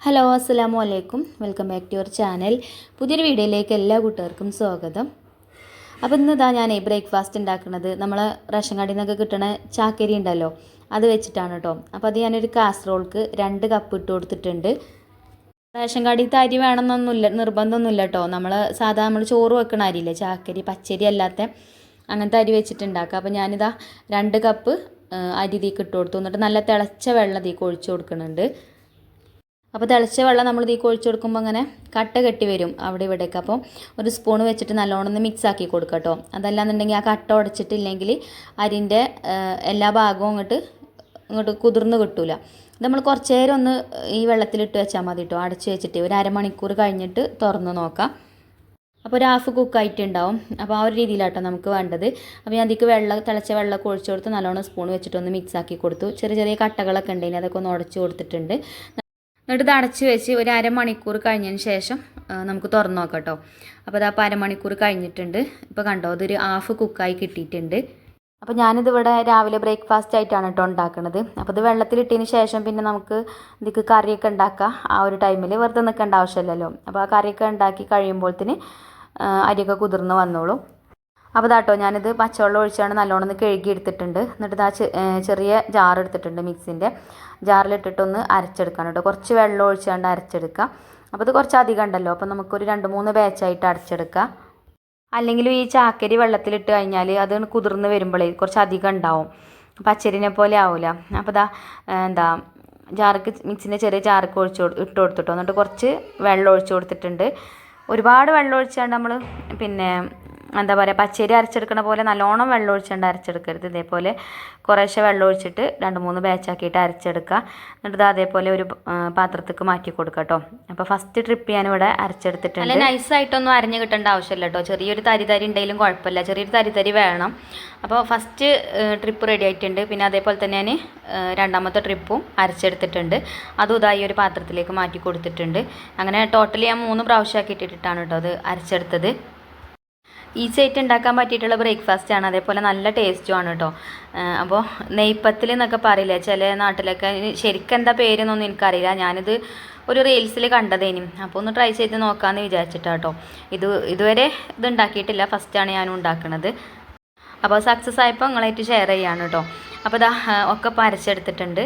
Hello അസ്സലാമു അലൈക്കും welcome back to your channel. പുതിയൊരു വീഡിയോയിലേക്ക് എല്ലാ കൂട്ടുകാർക്കും സ്വാഗതം. അപ്പോൾ ഇന്നിതാ ഞാൻ ബ്രേക്ക്ഫാസ്റ്റ് ഉണ്ടാക്കുന്നത് നമ്മൾ റേഷൻ കടയിൽ നിന്നൊക്കെ കിട്ടുന്ന ചാക്കരി ഉണ്ടല്ലോ അത് വെച്ചിട്ടാണ് കേട്ടോ. അപ്പോൾ അത് ഞാനൊരു കാസറോൾക്ക് 2 കപ്പ് ഇട്ട് കൊടുത്തിട്ടുണ്ട്. റേഷൻ കടയിലത്തെ അരി വേണമെന്നൊന്നുമില്ല, നിർബന്ധമൊന്നുമില്ല കേട്ടോ. നമ്മൾ ചോറ് വെക്കണ അരിയില്ലേ, ചാക്കരി പച്ചരി അല്ലാത്ത അങ്ങനത്തെ അരി വെച്ചിട്ടുണ്ടാക്കുക. അപ്പോൾ ഞാനിതാ 2 കപ്പ് അരി ഇതിലേക്ക് ഇട്ട് കൊടുത്തു. എന്നിട്ട് നല്ല തിളച്ച വെള്ളം ഇതിലേക്ക് ഒഴിച്ച് കൊടുക്കുന്നുണ്ട്. അപ്പോൾ തിളച്ച വെള്ളം നമ്മൾ ഇതിലേക്ക് ഒഴിച്ച് കൊടുക്കുമ്പോൾ അങ്ങനെ കട്ട കെട്ടി വരും അവിടെ ഇവിടെയൊക്കെ. അപ്പോൾ ഒരു സ്പൂൺ വെച്ചിട്ട് നല്ലോണം ഒന്ന് മിക്സ് ആക്കി കൊടുക്കുക കേട്ടോ. അതല്ലാന്നുണ്ടെങ്കിൽ ആ കട്ട ഉടച്ചിട്ടില്ലെങ്കിൽ അരിൻ്റെ എല്ലാ ഭാഗവും ഇങ്ങോട്ട് കുതിർന്ന് കിട്ടൂല. നമ്മൾ കുറച്ച് നേരം ഒന്ന് ഈ വെള്ളത്തിലിട്ട് വെച്ചാൽ മതി കേട്ടോ, അടച്ച് വെച്ചിട്ട് ഒരു അരമണിക്കൂർ കഴിഞ്ഞിട്ട് തുറന്ന് നോക്കാം. അപ്പോൾ ഒരു ഹാഫ് കുക്കായിട്ടുണ്ടാവും. അപ്പോൾ ആ ഒരു രീതിയിലാട്ടോ നമുക്ക് വേണ്ടത്. അപ്പോൾ ഞാൻ അതിലേക്ക് തിളച്ച വെള്ളം ഒഴിച്ച് കൊടുത്ത് നല്ലോണം സ്പൂൺ വെച്ചിട്ടൊന്ന് മിക്സ് ആക്കി കൊടുത്തു. ചെറിയ ചെറിയ കട്ടകളൊക്കെ ഉണ്ടെങ്കിൽ അതൊക്കെ ഒന്ന് ഉടച്ച് കൊടുത്തിട്ടുണ്ട്. എന്നിട്ട് ഇത് അടച്ച് വെച്ച് ഒരു അരമണിക്കൂർ കഴിഞ്ഞതിന് ശേഷം നമുക്ക് തുറന്ന് നോക്കാം കേട്ടോ. അപ്പോൾ അതപ്പോൾ അരമണിക്കൂർ കഴിഞ്ഞിട്ടുണ്ട്. ഇപ്പോൾ കണ്ടോ, അതൊരു ഹാഫ് കുക്കായി കിട്ടിയിട്ടുണ്ട്. അപ്പോൾ ഞാനിതിവിടെ രാവിലെ ബ്രേക്ക്ഫാസ്റ്റ് ആയിട്ടാണ് കേട്ടോ ഉണ്ടാക്കുന്നത്. അപ്പോൾ ഇത് വെള്ളത്തിലിട്ടതിന് ശേഷം പിന്നെ നമുക്ക് ഇതിക്ക് കറിയൊക്കെ ഉണ്ടാക്കാം. ആ ഒരു ടൈമിൽ വെറുതെ നിൽക്കേണ്ട ആവശ്യമില്ലല്ലോ. അപ്പോൾ ആ കറിയൊക്കെ ഉണ്ടാക്കി കഴിയുമ്പോഴത്തേന് അരിയൊക്കെ കുതിർന്ന് വന്നോളൂ. അപ്പോൾ ഇതാട്ടോ ഞാനിത് പച്ചവെള്ളം ഒഴിച്ചാണ് നല്ലോണം ഒന്ന് കഴുകി എടുത്തിട്ടുണ്ട്. എന്നിട്ട് ചെറിയ ജാർ എടുത്തിട്ടുണ്ട്, മിക്സിൻ്റെ ജാറിലിട്ടിട്ടൊന്ന് അരച്ചെടുക്കാൻ കേട്ടോ. കുറച്ച് വെള്ളം ഒഴിച്ചാണ്ട് അരച്ചെടുക്കുക. അപ്പോൾ ഇത് കുറച്ച് അധികം ഉണ്ടല്ലോ, അപ്പോൾ നമുക്കൊരു 2-3 ബാച്ചായിട്ട് അരച്ചെടുക്കാം. അല്ലെങ്കിലും ഈ ചാക്കരി വെള്ളത്തിലിട്ട് കഴിഞ്ഞാൽ അത് കുതിർന്ന് വരുമ്പോഴേ കുറച്ച് അധികം ഉണ്ടാവും, പച്ചരിനെ പോലെ ആവില്ല. അപ്പോൾ മിക്സിൻ്റെ ചെറിയ ജാർക്ക് ഇട്ട് കൊടുത്തിട്ടോ. എന്നിട്ട് കുറച്ച് വെള്ളം ഒഴിച്ച് കൊടുത്തിട്ടുണ്ട്. ഒരുപാട് വെള്ളം ഒഴിച്ചാണ്ട് നമ്മൾ പച്ചരി അരച്ചെടുക്കണ പോലെ നല്ലോണം വെള്ളം ഒഴിച്ചുകൊണ്ട് അരച്ചെടുക്കരുത്. ഇതേപോലെ കുറേശ്ശെ വെള്ളം ഒഴിച്ചിട്ട് 2-3 ബാച്ചാക്കിയിട്ട് അരച്ചെടുക്കുക. എന്നിട്ട് അതേപോലെ ഒരു പാത്രത്തേക്ക് മാറ്റി കൊടുക്കുക കേട്ടോ. അപ്പോൾ ഫസ്റ്റ് ട്രിപ്പ് ഞാനിവിടെ അരച്ചെടുത്തിട്ടുണ്ട്. അല്ല, നൈസായിട്ടൊന്നും അരഞ്ഞ് കിട്ടേണ്ട ആവശ്യമില്ല കേട്ടോ. ചെറിയൊരു തരി ഉണ്ടെങ്കിലും കുഴപ്പമില്ല, ചെറിയൊരു തരി വേണം. അപ്പോൾ ഫസ്റ്റ് ട്രിപ്പ് റെഡി ആയിട്ടുണ്ട്. പിന്നെ അതേപോലെ തന്നെ ഞാൻ രണ്ടാമത്തെ ട്രിപ്പും അരച്ചെടുത്തിട്ടുണ്ട്. അതും ഇതായി ഒരു പാത്രത്തിലേക്ക് മാറ്റി കൊടുത്തിട്ടുണ്ട്. അങ്ങനെ ടോട്ടലി ഞാൻ 3 പ്രാവശ്യമാക്കി ഇട്ടിട്ടാണ് കേട്ടോ അത് അരച്ചെടുത്തത്. ഈസി ആയിട്ട് ഉണ്ടാക്കാൻ പറ്റിയിട്ടുള്ള ബ്രേക്ക്ഫാസ്റ്റ് ആണ്, അതേപോലെ നല്ല ടേസ്റ്റും ആണ് കേട്ടോ. അപ്പോൾ നെയ്പ്പത്തിൽ എന്നൊക്കെ പറയില്ലേ ചില നാട്ടിലൊക്കെ, ശരിക്കും എന്താ പേരെന്നൊന്നും എനിക്കറിയില്ല. ഞാനിത് ഒരു റീൽസിൽ കണ്ടതേനും, അപ്പോൾ ഒന്ന് ട്രൈ ചെയ്ത് നോക്കാമെന്ന് വിചാരിച്ചിട്ടാട്ടോ. ഇതുവരെ ഇത് ഉണ്ടാക്കിയിട്ടില്ല, ഫസ്റ്റാണ് ഞാൻ ഉണ്ടാക്കുന്നത്. അപ്പോൾ സക്സസ് ആയപ്പോൾ നിങ്ങളായിട്ട് ഷെയർ ചെയ്യാണ് കേട്ടോ. അപ്പോൾ ഒക്കെ അരച്ചെടുത്തിട്ടുണ്ട്.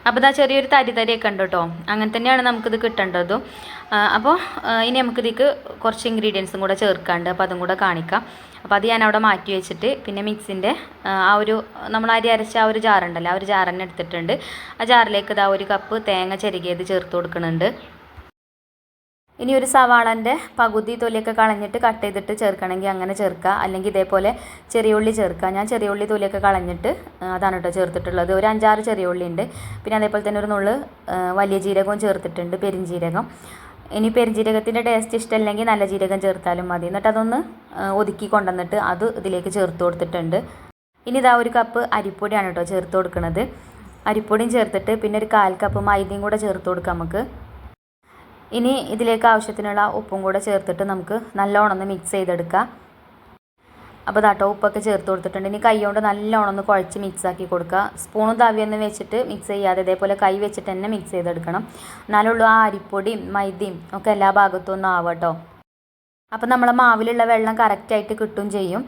അപ്പോൾ ചെറിയൊരു തരിയൊക്കെ ഉണ്ട് കേട്ടോ. അങ്ങനെ തന്നെയാണ് നമുക്കിത് കിട്ടേണ്ടതും. അപ്പോൾ ഇനി നമുക്കിതിക്ക് കുറച്ച് ഇൻഗ്രീഡിയൻസും കൂടെ ചേർക്കാണ്ട്, അപ്പോൾ അതും കൂടെ കാണിക്കാം. അപ്പോൾ അത് ഞാൻ അവിടെ മാറ്റി വെച്ചിട്ട് പിന്നെ മിക്സിൻ്റെ നമ്മൾ അരി അരച്ച ആ ഒരു ജാറുണ്ടല്ലോ, ആ ഒരു ജാർ തന്നെ എടുത്തിട്ടുണ്ട്. ആ ജാറിലേക്ക് 1 കപ്പ് തേങ്ങ ചിരകിയത് ചേർത്ത് കൊടുക്കുന്നുണ്ട്. ഇനി ഒരു സവാളൻ്റെ പകുതി തൊലിയൊക്കെ കളഞ്ഞിട്ട് കട്ട് ചെയ്തിട്ട് ചേർക്കണമെങ്കിൽ അങ്ങനെ ചേർക്കുക, അല്ലെങ്കിൽ ഇതേപോലെ ചെറിയ ഉള്ളി ചേർക്കുക. ഞാൻ ചെറിയ ഉള്ളി തൊലിയൊക്കെ കളഞ്ഞിട്ട് അതാണ് കേട്ടോ ചേർത്തിട്ടുള്ളത്. ഒരു 5-6 ചെറിയ ഉള്ളി ഉണ്ട്. പിന്നെ അതേപോലെ തന്നെ ഒരു നുള്ള് വലിയ ജീരകവും ചേർത്തിട്ടുണ്ട്, പെരിഞ്ജീരകം. ഇനി പെരിഞ്ജീരകത്തിൻ്റെ ടേസ്റ്റ് ഇഷ്ടമല്ലെങ്കിൽ നല്ല ജീരകം ചേർത്താലും മതി. എന്നിട്ട് അതൊന്ന് ഒതുക്കി കൊണ്ടുവന്നിട്ട് അത് ഇതിലേക്ക് ചേർത്ത് കൊടുത്തിട്ടുണ്ട്. ഇനി 1 കപ്പ് അരിപ്പൊടിയാണ് കേട്ടോ ചേർത്ത് കൊടുക്കുന്നത്. അരിപ്പൊടിയും ചേർത്തിട്ട് പിന്നെ ഒരു 1/4 കപ്പ് മൈദയും കൂടെ ചേർത്ത് കൊടുക്കാം നമുക്ക്. ഇനി ഇതിലേക്ക് ആവശ്യത്തിനുള്ള ഉപ്പും കൂടെ ചേർത്തിട്ട് നമുക്ക് നല്ലോണം ഒന്ന് മിക്സ് ചെയ്തെടുക്കാം. അപ്പോൾ ഉപ്പൊക്കെ ചേർത്ത് കൊടുത്തിട്ടുണ്ട്. ഇനി കൈ കൊണ്ട് നല്ലോണം ഒന്ന് കുഴച്ച് മിക്സ് ആക്കി കൊടുക്കുക. സ്പൂണും തവിയൊന്നും വെച്ചിട്ട് മിക്സ് ചെയ്യാതെ ഇതേപോലെ കൈ വെച്ചിട്ട് തന്നെ മിക്സ് ചെയ്തെടുക്കണം. എന്നാലുള്ളൂ ആ അരിപ്പൊടിയും മൈദയും ഒക്കെ എല്ലാ ഭാഗത്തും ഒന്നും ആവുക കേട്ടോ. അപ്പോൾ നമ്മളെ മാവിലുള്ള വെള്ളം കറക്റ്റായിട്ട് കിട്ടും ചെയ്യും.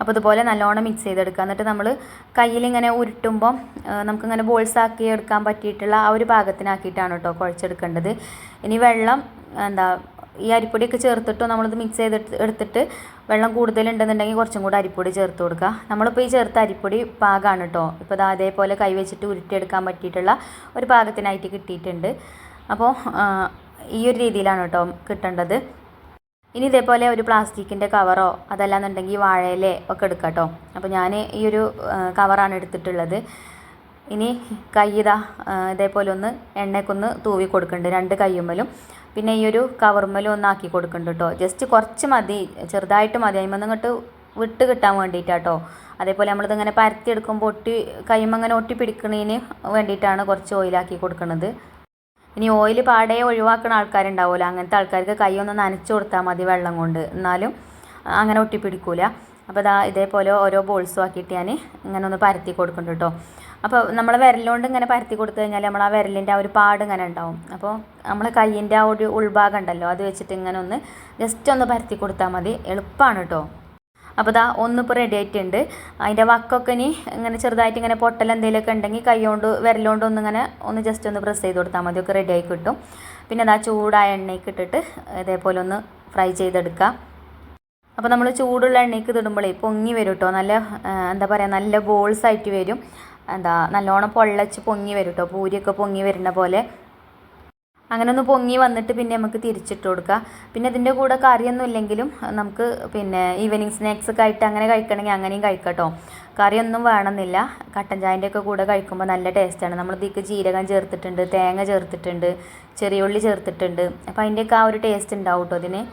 അപ്പോൾ ഇതുപോലെ നല്ലോണം മിക്സ് ചെയ്തെടുക്കുക. എന്നിട്ട് നമ്മൾ കയ്യിലിങ്ങനെ ഉരുട്ടുമ്പോൾ നമുക്കിങ്ങനെ ബോൾസ് ആക്കി എടുക്കാൻ പറ്റിയിട്ടുള്ള ആ ഒരു പാകത്തിനാക്കിയിട്ടാണ് കേട്ടോ കുഴച്ചെടുക്കേണ്ടത്. ഇനി വെള്ളം ഈ അരിപ്പൊടിയൊക്കെ ചേർത്തിട്ടോ നമ്മളിത് മിക്സ് എടുത്തിട്ട് വെള്ളം കൂടുതലുണ്ടെന്നുണ്ടെങ്കിൽ കുറച്ചും കൂടെ അരിപ്പൊടി ചേർത്ത് കൊടുക്കുക. നമ്മളിപ്പോൾ ഈ ചേർത്ത അരിപ്പൊടി പാകമാണ് കേട്ടോ. ഇപ്പോൾ അതേപോലെ കൈ വെച്ചിട്ട് ഉരുട്ടിയെടുക്കാൻ പറ്റിയിട്ടുള്ള ഒരു പാകത്തിനായിട്ട് കിട്ടിയിട്ടുണ്ട്. അപ്പോൾ ഈ ഒരു രീതിയിലാണ് കേട്ടോ കിട്ടേണ്ടത്. ഇനി ഇതേപോലെ ഒരു പ്ലാസ്റ്റിക്കിൻ്റെ കവറോ അതല്ലാന്നുണ്ടെങ്കിൽ വാഴയില ഒക്കെ എടുക്കാം കേട്ടോ. അപ്പോൾ ഞാൻ ഈ ഒരു കവറാണ് എടുത്തിട്ടുള്ളത്. ഇനി കൈ ഇതേപോലെ ഒന്ന് എണ്ണയ്ക്കൊന്ന് തൂവി കൊടുക്കുന്നുണ്ട് 2 കയ്യുമ്മലും. പിന്നെ ഈ ഒരു കവറുമ്മലും ഒന്ന് ആക്കി കൊടുക്കുന്നുണ്ട് കേട്ടോ. ജസ്റ്റ് കുറച്ച് മതി, ചെറുതായിട്ട് മതി, അതിന്മേൽ ഇങ്ങോട്ട് വിട്ട് കിട്ടാൻ വേണ്ടിയിട്ടാട്ടോ. അതേപോലെ നമ്മളിതിങ്ങനെ പരത്തിയെടുക്കുമ്പോൾ കയ്യുമ്മ അങ്ങനെ ഒട്ടി പിടിക്കുന്നതിന് വേണ്ടിയിട്ടാണ് കുറച്ച് ഓയിലാക്കി കൊടുക്കുന്നത്. ഇനി ഓയിൽ പാടെ ഒഴിവാക്കുന്ന ആൾക്കാരുണ്ടാവുമല്ലോ, അങ്ങനത്തെ ആൾക്കാർക്ക് കൈ ഒന്ന് നനച്ച് കൊടുത്താൽ മതി വെള്ളം കൊണ്ട്, എന്നാലും അങ്ങനെ ഒട്ടിപ്പിടിക്കൂല. അപ്പോൾ ഇതേപോലെ ഓരോ ബോൾസും ആക്കിയിട്ട് ഞാൻ ഇങ്ങനെ ഒന്ന് പരത്തി കൊടുക്കുന്നുണ്ട് കേട്ടോ. അപ്പോൾ നമ്മൾ വിരലുകൊണ്ട് ഇങ്ങനെ പരത്തി കൊടുത്തു കഴിഞ്ഞാൽ നമ്മൾ ആ വിരലിൻ്റെ ആ ഒരു പാട് ഇങ്ങനെ ഉണ്ടാവും. അപ്പോൾ നമ്മൾ കയ്യിൻ്റെ ആ ഒരു ഉൾഭാഗം ഉണ്ടല്ലോ അത് വെച്ചിട്ട് ഇങ്ങനെ ഒന്ന് ജസ്റ്റ് ഒന്ന് പരത്തി കൊടുത്താൽ മതി, എളുപ്പമാണ് കേട്ടോ. അപ്പോൾ ഒന്നിപ്പോൾ റെഡി ആയിട്ടുണ്ട്. അതിൻ്റെ വക്കൊക്കെ ഇനി ഇങ്ങനെ ചെറുതായിട്ട് ഇങ്ങനെ പൊട്ടൽ എന്തെങ്കിലുമൊക്കെ ഉണ്ടെങ്കിൽ കൈ കൊണ്ട് വിരലുകൊണ്ട് ഒന്ന് ജസ്റ്റ് ഒന്ന് പ്രസ് ചെയ്ത് കൊടുത്താൽ മതി, ഒക്കെ റെഡി ആയി കിട്ടും. പിന്നെ ചൂടായ എണ്ണയ്ക്ക് ഇട്ടിട്ട് ഇതേപോലെ ഒന്ന് ഫ്രൈ ചെയ്തെടുക്കുക. അപ്പോൾ നമ്മൾ ചൂടുള്ള എണ്ണയ്ക്ക് ഇടുമ്പോഴേ പൊങ്ങി വരും കേട്ടോ, നല്ല എന്താ പറയുക, നല്ല ബോൾസ് ആയിട്ട് വരും. നല്ലോണം പൊള്ളച്ച് പൊങ്ങി വരും കേട്ടോ, പൂരിയൊക്കെ പൊങ്ങി വരുന്ന പോലെ. അങ്ങനെ ഒന്ന് പൊങ്ങി വന്നിട്ട് പിന്നെ നമുക്ക് തിരിച്ചിട്ട് കൊടുക്കുക. പിന്നെ ഇതിൻ്റെ കൂടെ കറിയൊന്നും ഇല്ലെങ്കിലും നമുക്ക് പിന്നെ ഈവനിങ് സ്നാക്സ് ഒക്കെ ആയിട്ട് അങ്ങനെ കഴിക്കണമെങ്കിൽ അങ്ങനെയും കഴിക്കാം കേട്ടോ. കറിയൊന്നും വേണമെന്നില്ല. കട്ടൻ ചായൻ്റെ ഒക്കെ കൂടെ കഴിക്കുമ്പോൾ നല്ല ടേസ്റ്റാണ്. നമ്മൾ ഇതിലേക്ക് ജീരകം ചേർത്തിട്ടുണ്ട്, തേങ്ങ ചേർത്തിട്ടുണ്ട്, ചെറിയ ഉള്ളി ചേർത്തിട്ടുണ്ട്. അപ്പോൾ അതിൻ്റെയൊക്കെ ആ ഒരു ടേസ്റ്റ് ഉണ്ടാവും കേട്ടോ ഇതിന്.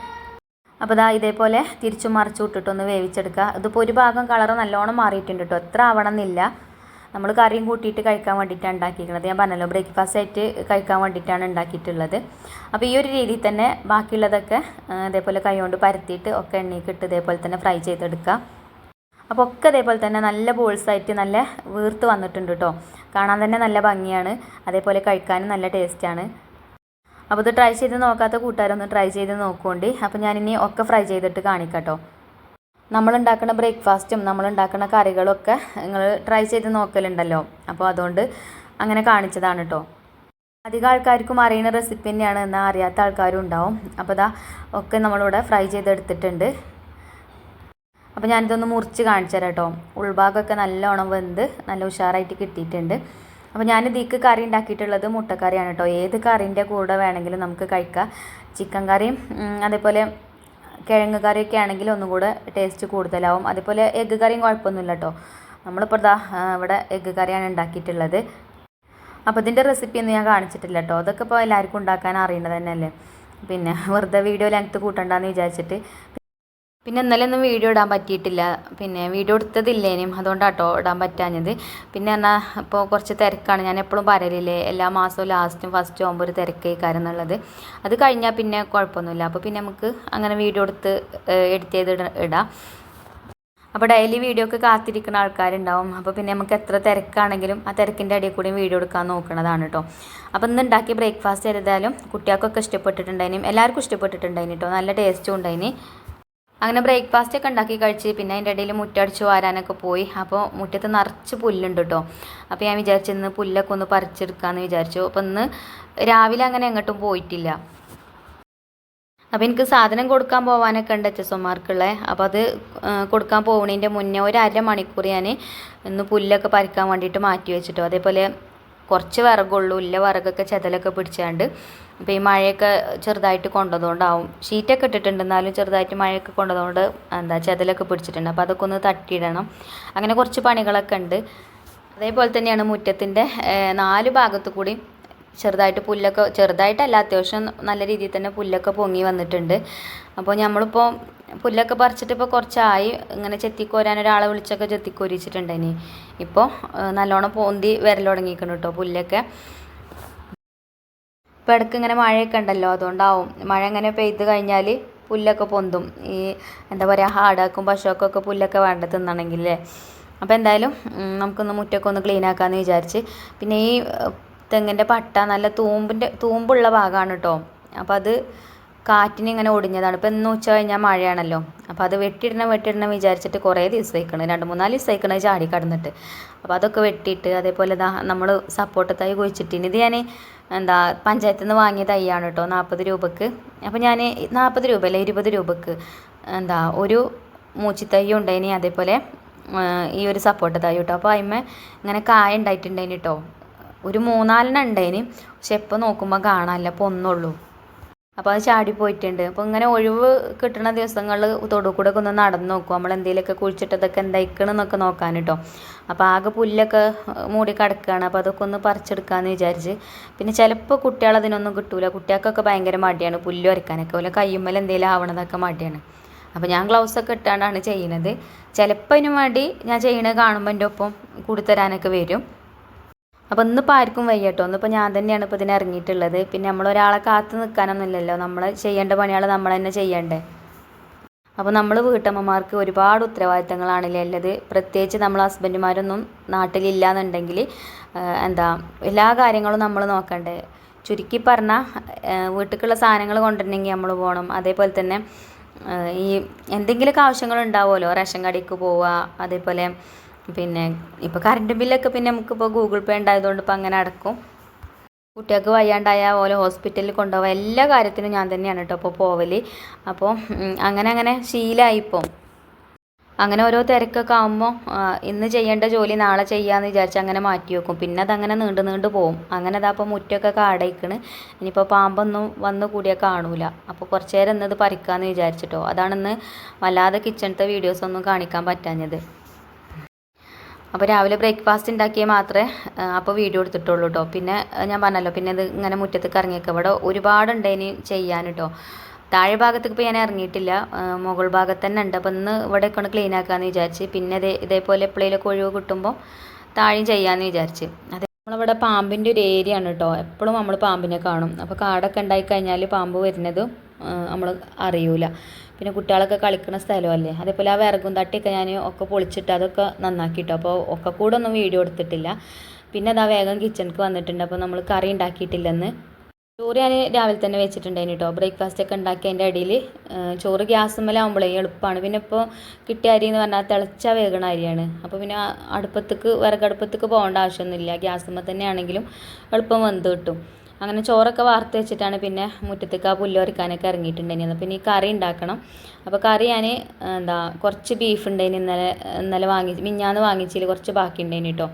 അപ്പോൾ ഇതേപോലെ തിരിച്ചും മറിച്ചു വിട്ടിട്ടൊന്ന് വേവിച്ചെടുക്കുക. ഇതിപ്പോൾ ഒരു ഭാഗം കളറ് നല്ലോണം മാറിയിട്ടുണ്ട് കേട്ടോ, എത്ര ആവണമെന്നില്ല. നമ്മൾ കറിയും കൂട്ടിയിട്ട് കഴിക്കാൻ വേണ്ടിയിട്ടാണ് ഉണ്ടാക്കിയിരിക്കുന്നത്. ഞാൻ പറഞ്ഞല്ലോ ബ്രേക്ക്ഫാസ്റ്റ് ആയിട്ട് കഴിക്കാൻ വേണ്ടിയിട്ടാണ് ഉണ്ടാക്കിയിട്ടുള്ളത്. അപ്പോൾ ഈ ഒരു രീതിയിൽ തന്നെ ബാക്കിയുള്ളതൊക്കെ ഇതേപോലെ കൈ കൊണ്ട് പരത്തിയിട്ട് ഒക്കെ എണ്ണയ്ക്ക് ഇട്ട് ഇതേപോലെ തന്നെ ഫ്രൈ ചെയ്തെടുക്കുക. അപ്പോൾ ഒക്കെ ഇതേപോലെ തന്നെ നല്ല ബോൾസായിട്ട് നല്ല വീർത്ത് വന്നിട്ടുണ്ട് കേട്ടോ. കാണാൻ തന്നെ നല്ല ഭംഗിയാണ്, അതേപോലെ കഴിക്കാനും നല്ല ടേസ്റ്റാണ്. അപ്പോൾ ഇത് ട്രൈ ചെയ്ത് നോക്കാത്ത കൂട്ടുകാരൊന്ന് ട്രൈ ചെയ്ത് നോക്കുകൊണ്ട്. അപ്പോൾ ഞാനിനി ഒക്കെ ഫ്രൈ ചെയ്തിട്ട് കാണിക്കാം കേട്ടോ. നമ്മളുണ്ടാക്കുന്ന ബ്രേക്ക്ഫാസ്റ്റും നമ്മളുണ്ടാക്കുന്ന കറികളൊക്കെ നിങ്ങൾ ട്രൈ ചെയ്ത് നോക്കലുണ്ടല്ലോ, അപ്പോൾ അതുകൊണ്ട് അങ്ങനെ കാണിച്ചതാണ് കേട്ടോ. അധികം ആൾക്കാർക്കും അറിയുന്ന റെസിപ്പി തന്നെയാണ്, എന്നാൽ അറിയാത്ത ആൾക്കാരും ഉണ്ടാവും. അപ്പോൾ ഒക്കെ നമ്മളിവിടെ ഫ്രൈ ചെയ്തെടുത്തിട്ടുണ്ട്. അപ്പോൾ ഞാനിതൊന്ന് മുറിച്ച് കാണിച്ചു തരാം കേട്ടോ. ഉൾഭാഗമൊക്കെ നല്ലോണം വെന്ത് നല്ല ഉഷാറായിട്ട് കിട്ടിയിട്ടുണ്ട്. അപ്പോൾ ഞാൻ ഇതിക്ക് കറി ഉണ്ടാക്കിയിട്ടുള്ളത് മുട്ടക്കറിയാണ് കേട്ടോ. ഏത് കറിൻ്റെ കൂടെ വേണമെങ്കിലും നമുക്ക് കഴിക്കാം. ചിക്കൻ കറിയും അതേപോലെ കിഴങ്ങ് കറിയൊക്കെ ആണെങ്കിൽ ഒന്നും കൂടെ ടേസ്റ്റ് കൂടുതലാവും. അതേപോലെ എഗ്ഗ് കറിയും കുഴപ്പമൊന്നുമില്ല കേട്ടോ. നമ്മളിപ്പോൾ ഇവിടെ എഗ്ഗ് കറിയാണ് ഉണ്ടാക്കിയിട്ടുള്ളത്. അപ്പോൾ ഇതിൻ്റെ റെസിപ്പിയൊന്നും ഞാൻ കാണിച്ചിട്ടില്ല കേട്ടോ. അതൊക്കെ ഇപ്പോൾ എല്ലാവർക്കും ഉണ്ടാക്കാൻ അറിയുന്നത് തന്നെയല്ലേ. പിന്നെ വെറുതെ വീഡിയോ ലെങ്ത്ത് കൂട്ടണ്ടെന്ന് വിചാരിച്ചിട്ട്. പിന്നെ ഇന്നലെ ഒന്നും വീഡിയോ ഇടാൻ പറ്റിയിട്ടില്ല, പിന്നെ വീഡിയോ എടുത്തതില്ലേനും, അതുകൊണ്ടാണ് കേട്ടോ ഇടാൻ പറ്റാഞ്ഞത്. പിന്നെ ഇപ്പോൾ കുറച്ച് തിരക്കാണ്. ഞാൻ എപ്പോഴും പറയലില്ലേ, എല്ലാ മാസവും ലാസ്റ്റും ഫസ്റ്റും ആകുമ്പോൾ ഒരു തിരക്കേക്കാരം എന്നുള്ളത്. അത് കഴിഞ്ഞാൽ പിന്നെ കുഴപ്പമൊന്നുമില്ല. അപ്പോൾ പിന്നെ നമുക്ക് അങ്ങനെ വീഡിയോ എടുത്ത് എഡിറ്റ് ചെയ്ത് ഇടാം. അപ്പോൾ ഡെയിലി വീഡിയോ ഒക്കെ കാത്തിരിക്കുന്ന ആൾക്കാരുണ്ടാവും. അപ്പോൾ പിന്നെ നമുക്ക് എത്ര തിരക്കാണെങ്കിലും ആ തിരക്കിൻ്റെ ഇടയിൽ കൂടി വീഡിയോ എടുക്കാൻ നോക്കുന്നതാണ് കേട്ടോ. അപ്പോൾ ഇന്ന് ഉണ്ടാക്കിയ ബ്രേക്ക്ഫാസ്റ്റ് ചെയ്താലും കുട്ടികൾക്കൊക്കെ ഇഷ്ടപ്പെട്ടിട്ടുണ്ടായിനും, എല്ലാവർക്കും ഇഷ്ടപ്പെട്ടിട്ടുണ്ടായിന് കേട്ടോ. നല്ല ടേസ്റ്റും ഉണ്ടായിന്. അങ്ങനെ ബ്രേക്ക്ഫാസ്റ്റ് ഒക്കെ ഉണ്ടാക്കി കഴിച്ച് പിന്നെ അതിൻ്റെ ഇടയിൽ മുറ്റടിച്ച് വാരാനൊക്കെ പോയി. അപ്പോൾ മുറ്റത്ത് നിറച്ച് പുല്ലുണ്ട് കേട്ടോ. അപ്പോൾ ഞാൻ വിചാരിച്ചു ഇന്ന് പുല്ലൊക്കെ ഒന്ന് പറിച്ചെടുക്കാമെന്ന് വിചാരിച്ചു. അപ്പോൾ ഇന്ന് രാവിലെ അങ്ങനെ എങ്ങോട്ടും പോയിട്ടില്ല. അപ്പോൾ എനിക്ക് സാധനം കൊടുക്കാൻ പോകാനൊക്കെ ഉണ്ട് HSOമാർക്കുള്ള. അപ്പോൾ അത് കൊടുക്കാൻ പോകുന്നതിൻ്റെ മുന്നേ ഒരു അരമണിക്കൂർ ഞാൻ ഇന്ന് പുല്ലൊക്കെ പറിക്കാൻ വേണ്ടിയിട്ട് മാറ്റി വെച്ചിട്ടോ. അതേപോലെ കുറച്ച് വിറകുള്ളൂ, ഇല്ല വിറകൊക്കെ ചെതലൊക്കെ പിടിച്ചാണ്ട്. അപ്പോൾ ഈ മഴയൊക്കെ ചെറുതായിട്ട് കൊണ്ടതുകൊണ്ടാവും. ഷീറ്റൊക്കെ ഇട്ടിട്ടുണ്ട്, എന്നാലും ചെറുതായിട്ട് മഴയൊക്കെ കൊണ്ടതുകൊണ്ട് ചെതലൊക്കെ പിടിച്ചിട്ടുണ്ട്. അപ്പോൾ അതൊക്കെ ഒന്ന് തട്ടിയിടണം. അങ്ങനെ കുറച്ച് പണികളൊക്കെ ഉണ്ട്. അതേപോലെ തന്നെയാണ് മുറ്റത്തിൻ്റെ 4 ഭാഗത്തു കൂടി ചെറുതായിട്ട് പുല്ലൊക്കെ, ചെറുതായിട്ടല്ല അത്യാവശ്യം നല്ല രീതിയിൽ തന്നെ പുല്ലൊക്കെ പൊങ്ങി വന്നിട്ടുണ്ട്. അപ്പോൾ നമ്മളിപ്പോൾ പുല്ലൊക്കെ പറിച്ചിട്ട് ഇപ്പോൾ കുറച്ചായി. ഇങ്ങനെ ചെത്തിക്കോരാൻ ഒരാളെ വിളിച്ചൊക്കെ ചെത്തിക്കോരിച്ചിട്ടുണ്ടേനി. ഇപ്പോൾ നല്ലോണം പോന്തി വരൽ തുടങ്ങിയിരിക്കണം കേട്ടോ പുല്ലൊക്കെ. ഇപ്പോൾ ഇടയ്ക്ക് ഇങ്ങനെ മഴയൊക്കെ ഉണ്ടല്ലോ, അതുകൊണ്ടാവും. മഴ ഇങ്ങനെ പെയ്ത് കഴിഞ്ഞാൽ പുല്ലൊക്കെ പൊന്തും. ഈ എന്താ പറയുക, ഹാർഡാക്കും പശുക്കൊക്കെ പുല്ലൊക്കെ വേണ്ട തിന്നണമെങ്കിലേ. അപ്പോൾ എന്തായാലും നമുക്കൊന്ന് മുറ്റൊക്കെ ഒന്ന് ക്ലീൻ ആക്കാമെന്ന് വിചാരിച്ച്. പിന്നെ ഈ തെങ്ങിൻ്റെ പട്ട നല്ല തൂമ്പുള്ള ഭാഗമാണ് കേട്ടോ. അപ്പോൾ അത് കാറ്റിന് ഇങ്ങനെ ഒടിഞ്ഞതാണ്. ഇപ്പോൾ ഇന്ന് ഉച്ച കഴിഞ്ഞാൽ മഴയാണല്ലോ. അപ്പോൾ അത് വെട്ടിയിടണം വിചാരിച്ചിട്ട് കുറേ ദിവസമായിക്കണം, 2-3-4 ദിവസമായിക്കണം ചാടി കടന്നിട്ട്. അപ്പോൾ അതൊക്കെ വെട്ടിയിട്ട് അതേപോലെ നമ്മൾ സപ്പോർട്ട് തൈ കുഴിച്ചിട്ടിന്. ഇത് ഞാൻ പഞ്ചായത്തിൽ നിന്ന് വാങ്ങിയ തൈയാണ് കേട്ടോ, 40 രൂപക്ക്. അപ്പോൾ ഞാൻ 40 രൂപയല്ല 20 രൂപക്ക് ഒരു മൂച്ചിത്തൈയും ഉണ്ടായിനി, അതേപോലെ ഈ ഒരു സപ്പോർട്ട് തൈ കേട്ടോ. അപ്പോൾ അതിന്മേൽ ഇങ്ങനെ കായ ഉണ്ടായിട്ടുണ്ടായിന് കേട്ടോ. ഒരു 3-4 ഉണ്ടായിന്. പക്ഷെ ഇപ്പോൾ നോക്കുമ്പോൾ കാണാനില്ല, അപ്പോൾ ഒന്നുള്ളൂ. അപ്പോൾ അത് ചാടിപ്പോയിട്ടുണ്ട്. അപ്പോൾ ഇങ്ങനെ ഒഴിവ് കിട്ടുന്ന ദിവസങ്ങളിൽ തൊടു കൂടെ ഒക്കെ ഒന്ന് നടന്ന് നോക്കും, നമ്മൾ എന്തെങ്കിലുമൊക്കെ കുഴിച്ചിട്ടതൊക്കെ എന്തായിക്കണമെന്നൊക്കെ നോക്കാൻ കേട്ടോ. അപ്പോൾ ആകെ പുല്ലൊക്കെ മൂടി കിടക്കുകയാണ്. അപ്പോൾ അതൊക്കെ ഒന്ന് പറിച്ചെടുക്കാമെന്ന് വിചാരിച്ച്. പിന്നെ ചിലപ്പോൾ കുട്ടികളതിനൊന്നും കിട്ടൂല. കുട്ടികൾക്കൊക്കെ ഭയങ്കര മടിയാണ് പുല്ല് വരയ്ക്കാനൊക്കെ, പോലെ കയ്യുമ്മൽ എന്തെങ്കിലും ആവണതൊക്കെ മടിയാണ്. അപ്പോൾ ഞാൻ ഗ്ലൗസൊക്കെ ഇട്ടാണ്ടാണ് ചെയ്യുന്നത്. ചിലപ്പോൾ അതിന് വേണ്ടി ഞാൻ ചെയ്യണത് കാണുമ്പോൾ എൻ്റെ ഒപ്പം കൂടിത്തരാനൊക്കെ വരും. അപ്പോൾ ഇന്നിപ്പോൾ ആർക്കും വയ്യ കേട്ടോ. ഇന്നിപ്പോൾ ഞാൻ തന്നെയാണ് ഇപ്പോൾ ഇതിന് ഇറങ്ങിയിട്ടുള്ളത്. പിന്നെ നമ്മളൊരാളെ കാത്ത് നിൽക്കാനൊന്നുമില്ലല്ലോ, നമ്മൾ ചെയ്യേണ്ട പണികൾ നമ്മൾ തന്നെ ചെയ്യണ്ടേ. അപ്പോൾ നമ്മൾ വീട്ടമ്മമാർക്ക് ഒരുപാട് ഉത്തരവാദിത്തങ്ങളാണല്ലേ ഉള്ളത്. പ്രത്യേകിച്ച് നമ്മൾ ഹസ്ബൻഡുമാരൊന്നും നാട്ടിലില്ല എന്നുണ്ടെങ്കിൽ എന്താ എല്ലാ കാര്യങ്ങളും നമ്മൾ നോക്കണ്ടേ. ചുരുക്കി പറഞ്ഞാൽ വീട്ടിലേക്കുള്ള സാധനങ്ങൾ കൊണ്ടുവരണമെങ്കിൽ നമ്മൾ പോകണം. അതേപോലെ തന്നെ ഈ എന്തെങ്കിലുമൊക്കെ ആവശ്യങ്ങളുണ്ടാവുമല്ലോ, റേഷൻ കടയ്ക്ക് പോവുക. അതേപോലെ പിന്നെ ഇപ്പോൾ കറണ്ട് ബില്ലൊക്കെ പിന്നെ നമുക്കിപ്പോൾ ഗൂഗിൾ പേ ഉണ്ടായതുകൊണ്ട് ഇപ്പോൾ അങ്ങനെ അടക്കും. കുട്ടികൾക്ക് വയ്യാണ്ടായ ഓരോ ഹോസ്പിറ്റലിൽ കൊണ്ടുപോകുക, എല്ലാ കാര്യത്തിനും ഞാൻ തന്നെയാണ് കേട്ടോ അപ്പോൾ പോവൽ. അപ്പോൾ അങ്ങനെ ശീലമായിപ്പോൾ. അങ്ങനെ ഓരോ തിരക്കൊക്കെ ആകുമ്പോൾ ഇന്ന് ചെയ്യേണ്ട ജോലി നാളെ ചെയ്യാമെന്ന് വിചാരിച്ച് അങ്ങനെ മാറ്റി വെക്കും. പിന്നെ അതങ്ങനെ നീണ്ടു പോകും. അങ്ങനെ അപ്പോൾ മുറ്റമൊക്കെ കാടയിക്കണ്. ഇനിയിപ്പോൾ പാമ്പൊന്നും വന്ന് കൂടിയാൽ കാണൂല. അപ്പോൾ കുറച്ച് നേരം ഇന്നത് പറിക്കാമെന്ന് വിചാരിച്ചിട്ടോ. അതാണിന്ന് വല്ലാതെ കിച്ചണത്തെ വീഡിയോസൊന്നും കാണിക്കാൻ പറ്റാഞ്ഞത്. അപ്പോൾ രാവിലെ ബ്രേക്ക്ഫാസ്റ്റ് ഉണ്ടാക്കിയാൽ മാത്രമേ അപ്പോൾ വീഡിയോ എടുത്തിട്ടുള്ളൂ കേട്ടോ. പിന്നെ ഞാൻ പറഞ്ഞല്ലോ, പിന്നെ ഇത് ഇങ്ങനെ മുറ്റത്തേക്ക് ഇറങ്ങിയൊക്കെ ഇവിടെ ഒരുപാടുണ്ടേനി ചെയ്യാൻ കേട്ടോ. താഴെ ഭാഗത്തേക്ക് ഇപ്പോൾ ഞാൻ ഇറങ്ങിയിട്ടില്ല, മുകൾ ഭാഗത്ത് തന്നെ ഉണ്ട്. അപ്പോൾ ഇന്ന് ഇവിടെയൊക്കെ ഒന്ന് ക്ലീൻ ആക്കാമെന്ന് വിചാരിച്ച്. പിന്നെ ഇതേപോലെ എപ്പോഴേലൊക്കെ ഒഴിവ് കിട്ടുമ്പോൾ താഴെയും ചെയ്യാമെന്ന് വിചാരിച്ച്. അതെ, നമ്മളിവിടെ പാമ്പിൻ്റെ ഒരു ഏരിയ ആണ് കേട്ടോ. എപ്പോഴും നമ്മൾ പാമ്പിനെ കാണും. അപ്പോൾ കാടൊക്കെ ഉണ്ടായിക്കഴിഞ്ഞാൽ പാമ്പ് വരുന്നതും നമ്മൾ അറിയൂല. പിന്നെ കുട്ടികളൊക്കെ കളിക്കുന്ന സ്ഥലമല്ലേ. അതേപോലെ ആ വിറകും തട്ടിയൊക്കെ ഞാൻ ഒക്കെ പൊളിച്ചിട്ട് അതൊക്കെ നന്നാക്കിയിട്ടോ. അപ്പോൾ ഒക്കെ കൂടെ ഒന്നും വീഡിയോ എടുത്തിട്ടില്ല. പിന്നെ അതാ വേഗം കിച്ചണിക്ക് വന്നിട്ടുണ്ട്. അപ്പോൾ നമ്മൾ കറി ഉണ്ടാക്കിയിട്ടില്ലെന്ന്. ചോറ് ഞാൻ രാവിലെ തന്നെ വെച്ചിട്ടുണ്ടായിരുന്നു കേട്ടോ. ബ്രേക്ക്ഫാസ്റ്റ് ഒക്കെ ഉണ്ടാക്കി അതിൻ്റെ ഇടയിൽ ചോറ് ഗ്യാസുമ്മലാകുമ്പോഴേ എളുപ്പമാണ്. പിന്നെ ഇപ്പോൾ കിട്ടിയ അരി എന്ന് പറഞ്ഞാൽ തിളച്ച വേഗണ അരിയാണ്. അപ്പോൾ പിന്നെ വിറകടുപ്പത്തേക്ക് പോകേണ്ട ആവശ്യമൊന്നുമില്ല. ഗ്യാസുമ്മ തന്നെ ആണെങ്കിലും എളുപ്പം വെന്ത് കിട്ടും. അങ്ങനെ ചോറൊക്കെ വാർത്ത് വെച്ചിട്ടാണ് പിന്നെ മുറ്റത്തേക്ക് ആ പുല്ല് പറിക്കാനൊക്കെ ഇറങ്ങിയിട്ടുണ്ടായിരുന്നു. പിന്നെ ഈ കറി ഉണ്ടാക്കണം. അപ്പോൾ കറി ഞാൻ കുറച്ച് ബീഫ് ഉണ്ടായിരുന്നു ഇന്നലെ മിഞ്ഞാന്ന് വാങ്ങിച്ചതിൽ കുറച്ച് ബാക്കി ഉണ്ടായിരുന്നു കേട്ടോ.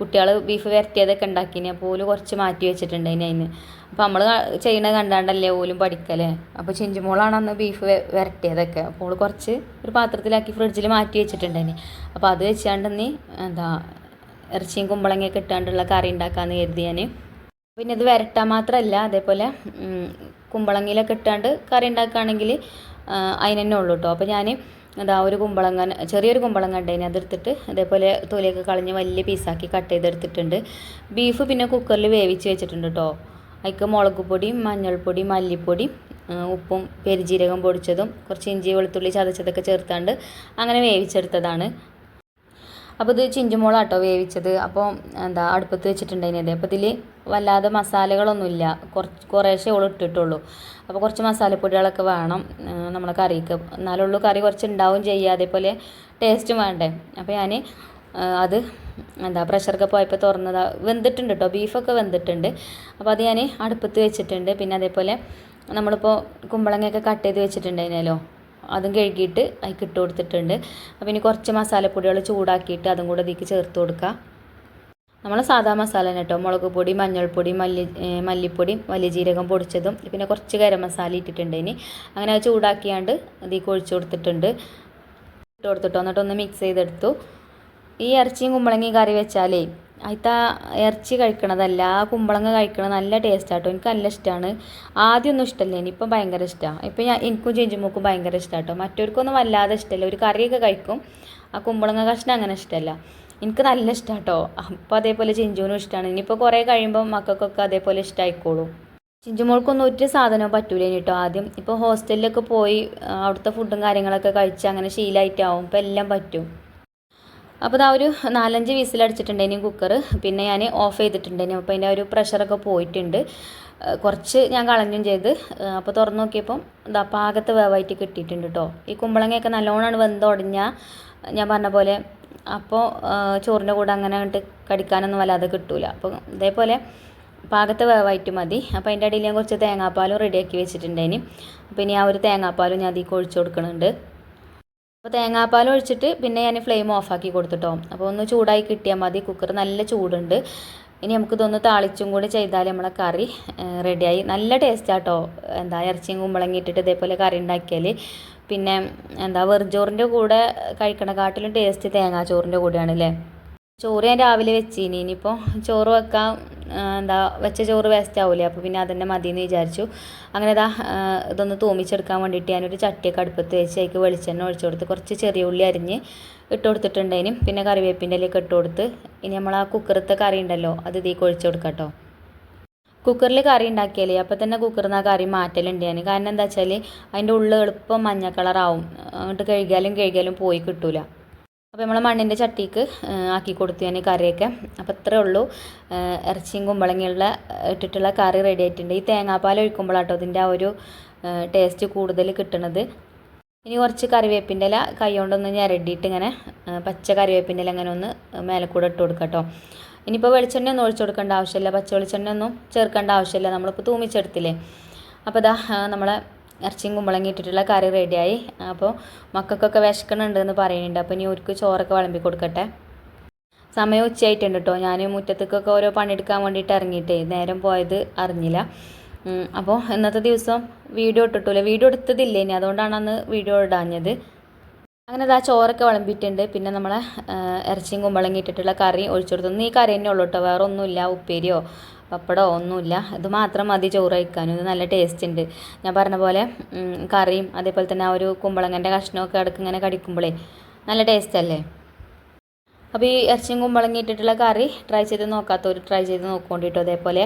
കുട്ടികൾ ബീഫ് വരട്ടിയതൊക്കെ ഉണ്ടാക്കിന്. അപ്പോൾ ഓല് കുറച്ച് മാറ്റി വെച്ചിട്ടുണ്ടായിന് അതിന്. അപ്പോൾ നമ്മൾ ചെയ്യണത് കണ്ടാണ്ടല്ലേ ഓലും പഠിക്കല്ലേ. അപ്പോൾ ചിഞ്ചുമോളാണ് അന്ന് ബീഫ് വരട്ടിയതൊക്കെ. അപ്പോൾ ഓൾ കുറച്ച് ഒരു പാത്രത്തിലാക്കി ഫ്രിഡ്ജിൽ മാറ്റി വെച്ചിട്ടുണ്ടായിന്. അപ്പോൾ അത് വെച്ചാണ്ട് നീ ഇറച്ചിയും കുമ്പളങ്ങയൊക്കെ ഇട്ടാണ്ടുള്ള കറി ഉണ്ടാക്കാമെന്ന് കരുതി ഞാൻ. പിന്നെ ഇത് വരട്ടാൻ മാത്രമല്ല, അതേപോലെ കുമ്പളങ്ങയിലൊക്കെ ഇട്ടാണ്ട് കറി ഉണ്ടാക്കുകയാണെങ്കിൽ അതിന് തന്നെ ഉള്ളൂ കേട്ടോ. അപ്പോൾ ഞാൻ ഒരു ചെറിയൊരു കുമ്പളങ്ങ ഉണ്ടായിന്, അതെടുത്തിട്ട് അതേപോലെ തൊലിയൊക്കെ കളഞ്ഞ് വലിയ പീസാക്കി കട്ട് ചെയ്തെടുത്തിട്ടുണ്ട്. ബീഫ് പിന്നെ കുക്കറിൽ വേവിച്ച് വെച്ചിട്ടുണ്ട് കേട്ടോ. അതിക്ക് മുളക് പൊടിയും മഞ്ഞൾപ്പൊടി മല്ലിപ്പൊടി ഉപ്പും പെരുജീരകം പൊടിച്ചതും കുറച്ച് ഇഞ്ചി വെളുത്തുള്ളി ചതച്ചതൊക്കെ ചേർത്താണ്ട് അങ്ങനെ വേവിച്ചെടുത്തതാണ്. അപ്പോൾ ഇത് ചിഞ്ചുമോളാട്ടോ വേവിച്ചത്. അപ്പോൾ അടുപ്പത്ത് വെച്ചിട്ടുണ്ടായിരുന്നത്. അപ്പോൾ ഇതിൽ വല്ലാതെ മസാലകളൊന്നുമില്ല, കുറേശ്ശേ ഓൾ ഇട്ടിട്ടുള്ളൂ. അപ്പോൾ കുറച്ച് മസാലപ്പൊടികളൊക്കെ വേണം നമ്മളെ കറിക്ക്, എന്നാലുള്ളൂ കറി കുറച്ച് ഉണ്ടാവും ചെയ്യുക. അതേപോലെ ടേസ്റ്റും വേണ്ടേ. അപ്പോൾ ഞാൻ അത് പ്രഷറൊക്കെ പോയപ്പോൾ തുറന്നതാ, വെന്തിട്ടുണ്ട് കേട്ടോ, ബീഫൊക്കെ വെന്തിട്ടുണ്ട്. അപ്പോൾ അത് ഞാൻ അടുപ്പത്ത് വെച്ചിട്ടുണ്ട്. പിന്നെ അതേപോലെ നമ്മളിപ്പോൾ കുമ്പളങ്ങയൊക്കെ കട്ട് ചെയ്ത് വെച്ചിട്ടുണ്ടായിരുന്നല്ലോ, അതും കഴുകിയിട്ട് അതിലേക്ക് ഇട്ട് കൊടുത്തിട്ടുണ്ട്. അപ്പോൾ ഇനി കുറച്ച് മസാലപ്പൊടികൾ ചൂടാക്കിയിട്ട് അതും കൂടെ ഇതിലേക്ക് ചേർത്ത് കൊടുക്കുക. നമ്മൾ സാധാ മസാല തന്നെ കേട്ടോ. മുളക് പൊടി മഞ്ഞൾപ്പൊടി മല്ലിപ്പൊടി വലിയ ജീരകം പൊടിച്ചതും പിന്നെ കുറച്ച് ഗരം മസാല ഇട്ടിട്ടുണ്ട്. ഇനി അങ്ങനെ അത് ചൂടാക്കിയാണ്ട് ഇതിലേക്ക് ഒഴിച്ച് കൊടുത്തിട്ടുണ്ട്. ഇട്ട് കൊടുത്തിട്ടോ, എന്നിട്ടൊന്ന് മിക്സ് ചെയ്തെടുത്തു. ഈ ഇറച്ചിയും കുമ്പളങ്ങയും കറി വെച്ചാലേ അതിലത്തെ ഇറച്ചി കഴിക്കണതല്ല, ആ കുമ്പളങ്ങ കഴിക്കണത് നല്ല ടേസ്റ്റാട്ടോ. എനിക്ക് നല്ല ഇഷ്ടമാണ്. ആദ്യമൊന്നും ഇഷ്ടമല്ല, ഇനിയിപ്പം ഭയങ്കര ഇഷ്ടമാണ്. ഇപ്പം എനിക്കും ചിഞ്ചുമോക്കും ഭയങ്കര ഇഷ്ടമാട്ടോ. മറ്റവർക്കൊന്നും വല്ലാതെ ഇഷ്ടമല്ല. ഒരു കറിയൊക്കെ കഴിക്കും, ആ കുമ്പളങ്ങ കഷ്ണം അങ്ങനെ ഇഷ്ടമല്ല. എനിക്ക് നല്ല ഇഷ്ടമാട്ടോ. അപ്പോൾ അതേപോലെ ചിഞ്ചുവിനും ഇഷ്ടമാണ്. ഇനിയിപ്പോൾ കുറേ കഴിയുമ്പോൾ മക്കൾക്കൊക്കെ അതേപോലെ ഇഷ്ടമായിക്കോളും. ചിഞ്ചുമോൾക്കൊന്നും ഒരു സാധനവും പറ്റൂല കേട്ടോ. ആദ്യം ഇപ്പോൾ ഹോസ്റ്റലിലൊക്കെ പോയി അവിടുത്തെ ഫുഡും കാര്യങ്ങളൊക്കെ കഴിച്ച് അങ്ങനെ ശീലമായിട്ടാവും. ഇപ്പോൾ എല്ലാം പറ്റും. അപ്പോൾ ഇതാ ഒരു 4-5 വിസിലടിച്ചിട്ടുണ്ടായിന് കുക്കർ. പിന്നെ ഞാൻ ഓഫ് ചെയ്തിട്ടുണ്ടായിന്. അപ്പോൾ അതിൻ്റെ ഒരു പ്രഷറൊക്കെ പോയിട്ടുണ്ട്. കുറച്ച് ഞാൻ കളഞ്ഞും ചെയ്ത്. അപ്പോൾ തുറന്ന് നോക്കിയപ്പം പാകത്ത് വേവായിട്ട് കിട്ടിയിട്ടുണ്ട് കേട്ടോ. ഈ കുമ്പളങ്ങയൊക്കെ നല്ലോണമാണ് വെന്തുടഞ്ഞാൽ ഞാൻ പറഞ്ഞ പോലെ അപ്പോൾ ചോറിൻ്റെ കൂടെ അങ്ങനെ അങ്ങോട്ട് കടിക്കാനൊന്നും വല്ലാതെ കിട്ടൂല. അപ്പോൾ ഇതേപോലെ പാകത്തെ വേവായിട്ട് മതി. അപ്പോൾ അതിൻ്റെ ഇടയിൽ ഞാൻ കുറച്ച് തേങ്ങാപ്പാലും റെഡിയാക്കി വെച്ചിട്ടുണ്ടായിന്. അപ്പോൾ ഇനി ആ ഒരു തേങ്ങാപ്പാലും ഞാൻ അതിലേക്ക് ഒഴിച്ച് കൊടുക്കുന്നുണ്ട്. അപ്പോൾ തേങ്ങാപ്പാൽ ഒഴിച്ചിട്ട് പിന്നെ ഞാൻ ഫ്ലെയിം ഓഫാക്കി കൊടുത്തിട്ടോ. അപ്പോൾ ഒന്ന് ചൂടായി കിട്ടിയാൽ മതി. കുക്കർ നല്ല ചൂടുണ്ട്. ഇനി നമുക്കിതൊന്ന് താളിച്ചും കൂടി ചെയ്താൽ നമ്മളെ കറി റെഡിയായി. നല്ല ടേസ്റ്റാട്ടോ. ഇറച്ചിയും കുമ്പളങ്ങി ഇട്ടിട്ട് ഇതേപോലെ കറി ഉണ്ടാക്കിയാൽ പിന്നെ വെറുംചോറിൻ്റെ കൂടെ കഴിക്കണക്കാട്ടിലും ടേസ്റ്റ് തേങ്ങാച്ചോറിൻ്റെ കൂടെയാണ് അല്ലേ. ചോറ് ഞാൻ രാവിലെ വെച്ചിനി. ഇനിയിപ്പോൾ ചോറ് വെക്കാൻ വെച്ച ചോറ് വേസ്റ്റ് ആവില്ലേ. അപ്പോൾ പിന്നെ അതന്നെ മതിയെന്ന് വിചാരിച്ചു. അങ്ങനെ ഇതൊന്ന് തൂമിച്ചെടുക്കാൻ വേണ്ടിയിട്ട് ഞാനൊരു ചട്ടിയൊക്കെ അടുപ്പത്ത് വെച്ച് അതിലേക്ക് വെളിച്ചെണ്ണ ഒഴിച്ചു കൊടുത്ത് കുറച്ച് ചെറിയ ഉള്ളി അരിഞ്ഞ് ഇട്ട് കൊടുത്തിട്ടുണ്ടേനും. പിന്നെ കറിവേപ്പിൻ്റെ ഇലയൊക്കെ ഇട്ട് കൊടുത്ത് ഇനി നമ്മൾ ആ കുക്കറത്തെ കറി ഉണ്ടല്ലോ അത് ഇതിലേക്ക് ഒഴിച്ചു കൊടുക്കാം കേട്ടോ. കുക്കറിൽ കറി ഉണ്ടാക്കിയാലേ അപ്പോൾ തന്നെ കുക്കറിൽ നിന്ന് ആ കറി മാറ്റലുണ്ട് ഞാൻ. കാരണം എന്താ വെച്ചാൽ അതിൻ്റെ ഉള്ളിൽ എളുപ്പം മഞ്ഞ കളറാവും, അങ്ങോട്ട് കഴുകിയാലും പോയി കിട്ടൂല. അപ്പോൾ നമ്മൾ മണ്ണിൻ്റെ ചട്ടിക്ക് ആക്കി കൊടുത്തു ഞാൻ കറിയൊക്കെ. അപ്പോൾ ഇത്രയേ ഉള്ളൂ, ഇറച്ചിയും കുമ്പളങ്ങിയുള്ള ഇട്ടിട്ടുള്ള കറി റെഡി ആയിട്ടുണ്ട്. ഈ തേങ്ങാപ്പാൽ ഒഴിക്കുമ്പോഴാട്ടോ അതിൻ്റെ ആ ഒരു ടേസ്റ്റ് കൂടുതൽ കിട്ടുന്നത്. ഇനി കുറച്ച് കറിവേപ്പിൻ്റെ ഇല കൈ കൊണ്ടൊന്ന് ഞെരടിയിട്ട് ഇങ്ങനെ പച്ച കറിവേപ്പിൻ്റെ ഇല അങ്ങനെ ഒന്ന് മേലെ കൂടെ ഇട്ട് കൊടുക്കാം കേട്ടോ. ഇനിയിപ്പോൾ വെളിച്ചെണ്ണ ഒന്നും ഒഴിച്ചു കൊടുക്കേണ്ട ആവശ്യമില്ല, പച്ച വെളിച്ചെണ്ണ ഒന്നും ചേർക്കേണ്ട ആവശ്യമില്ല, നമ്മളിപ്പോൾ തൂമിച്ചെടുത്തില്ലേ. അപ്പോൾ ഇതാ നമ്മളെ ഇറച്ചിയും കുമ്പളങ്ങി ഇട്ടിട്ടുള്ള കറി റെഡിയായി. അപ്പോൾ മക്കൾക്കൊക്കെ വിശക്കണുണ്ട് എന്ന് പറയുന്നുണ്ട്. അപ്പോൾ ഇനി അവർക്ക് ചോറൊക്കെ വിളമ്പി കൊടുക്കട്ടെ. സമയം ഉച്ചയായിട്ടുണ്ട് കേട്ടോ. ഞാൻ മുറ്റത്തേക്കൊക്കെ ഓരോ പണിയെടുക്കാൻ വേണ്ടിയിട്ട് ഇറങ്ങിയിട്ടേ നേരം പോയത് അറിഞ്ഞില്ല. അപ്പോൾ ഇന്നത്തെ ദിവസം വീഡിയോ ഇട്ടിട്ടില്ല, വീഡിയോ എടുത്തതില്ലേ ഇനി, അതുകൊണ്ടാണ് അന്ന് വീഡിയോ ഇടാഞ്ഞത്. അങ്ങനെ ഇതാ ചോറൊക്കെ വിളമ്പിയിട്ടുണ്ട്. പിന്നെ നമ്മളെ ഇറച്ചിയും കുമ്പളങ്ങി ഇട്ടിട്ടുള്ള കറി ഒഴിച്ചു കൊടുത്തു. ഈ കറി തന്നെ ഉള്ളൂ കേട്ടോ, വേറെ ഒന്നുമില്ല, ഉപ്പേരിയോ പപ്പടമോ ഒന്നുമില്ല. ഇത് മാത്രം മതി ചോറ് കഴിക്കാനും. ഇത് നല്ല ടേസ്റ്റ് ഉണ്ട്. ഞാൻ പറഞ്ഞ പോലെ കറിയും അതേപോലെ തന്നെ ആ ഒരു കുമ്പളങ്ങൻ്റെ കഷ്ണമൊക്കെ ഇടയ്ക്ക് ഇങ്ങനെ കടിക്കുമ്പോഴേ നല്ല ടേസ്റ്റ് അല്ലേ. അപ്പോൾ ഈ ഇറച്ചിയും കുമ്പളങ്ങി ഇട്ടിട്ടുള്ള കറി ട്രൈ ചെയ്ത് നോക്കാത്തവർ ട്രൈ ചെയ്ത് നോക്കൊണ്ടിട്ടോ. അതേപോലെ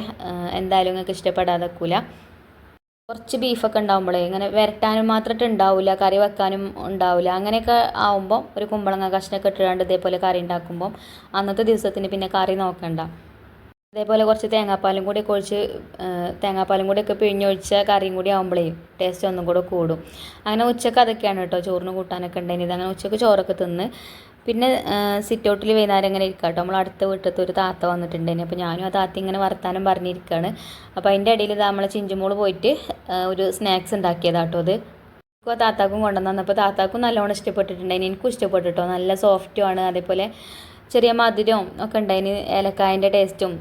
എന്തായാലും നിങ്ങൾക്ക് ഇഷ്ടപ്പെടാതെ വെക്കൂല. കുറച്ച് ബീഫൊക്കെ ഉണ്ടാകുമ്പോഴേ ഇങ്ങനെ വരട്ടാനും മാത്രമായിട്ട് ഉണ്ടാവില്ല, കറി വെക്കാനും ഉണ്ടാവില്ല. അങ്ങനെയൊക്കെ ആകുമ്പോൾ ഒരു കുമ്പളങ്ങ കഷ്ണമൊക്കെ ഇട്ടുകൊണ്ട് ഇതേപോലെ കറി ഉണ്ടാക്കുമ്പോൾ അന്നത്തെ ദിവസത്തിന് പിന്നെ കറി നോക്കണ്ട. അതേപോലെ കുറച്ച് തേങ്ങാപ്പാലും കൂടി ഒക്കെ പിഴിഞ്ഞൊഴിച്ച കറിയും കൂടി ആകുമ്പോഴേ ടേസ്റ്റ് ഒന്നും കൂടെ കൂടും. അങ്ങനെ ഉച്ചക്ക് അതൊക്കെയാണ് കേട്ടോ ചോറിന് കൂട്ടാനൊക്കെ ഉണ്ടായിരുന്നത്. അങ്ങനെ ഉച്ചക്ക് ചോറൊക്കെ തിന്ന് പിന്നെ സിറ്റ് ഔട്ടിൽ വൈകുന്നേരം ഇങ്ങനെ ഇരിക്കാം കേട്ടോ. നമ്മൾ അടുത്ത വീട്ടിലത്തെ ഒരു താത്ത വന്നിട്ടുണ്ടായിരുന്നു. അപ്പോൾ ഞാനും ആ താത്ത ഇങ്ങനെ വർത്താനം പറഞ്ഞിരിക്കുകയാണ്. അപ്പോൾ അതിൻ്റെ ഇടയിൽ നമ്മളെ ചിഞ്ചുമോള് പോയിട്ട് ഒരു സ്നാക്സ് ഉണ്ടാക്കിയതാട്ടോ. അത് ആ താത്താക്കും കൊണ്ടുവന്നപ്പോൾ താത്താക്കും നല്ലോണം ഇഷ്ടപ്പെട്ടിട്ടുണ്ടായിരുന്നു. എനിക്കും ഇഷ്ടപ്പെട്ടിട്ടോ. നല്ല സോഫ്റ്റുമാണ്, അതേപോലെ ചെറിയ മധുരവും ഒക്കെ ഉണ്ടായിന്, ഏലക്കായൻ്റെ ടേസ്റ്റും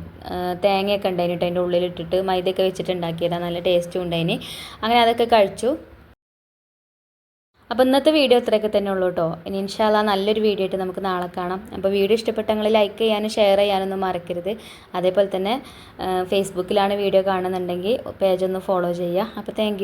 തേങ്ങയൊക്കെ ഉണ്ടായിന് കേട്ടോ. അതിൻ്റെ ഉള്ളിലിട്ടിട്ട് മൈദയൊക്കെ വെച്ചിട്ട് ഉണ്ടാക്കിയതാണ്, നല്ല ടേസ്റ്റും ഉണ്ടായിന്. അങ്ങനെ അതൊക്കെ കഴിച്ചു. അപ്പോൾ ഇന്നത്തെ വീഡിയോ ഇത്രയൊക്കെ തന്നെ ഉള്ളൂ കേട്ടോ. ഇനി ഇൻഷാ അല്ലാഹ് നല്ലൊരു വീഡിയോ ആയിട്ട് നമുക്ക് നാളെ കാണാം. അപ്പോൾ വീഡിയോ ഇഷ്ടപ്പെട്ടെങ്കിൽ ലൈക്ക് ചെയ്യാനും ഷെയർ ചെയ്യാനൊന്നും മറക്കരുത്. അതേപോലെ തന്നെ ഫേസ്ബുക്കിലാണ് വീഡിയോ കാണുന്നുണ്ടെങ്കിൽ പേജൊന്ന് ഫോളോ ചെയ്യുക. അപ്പോൾ താങ്ക്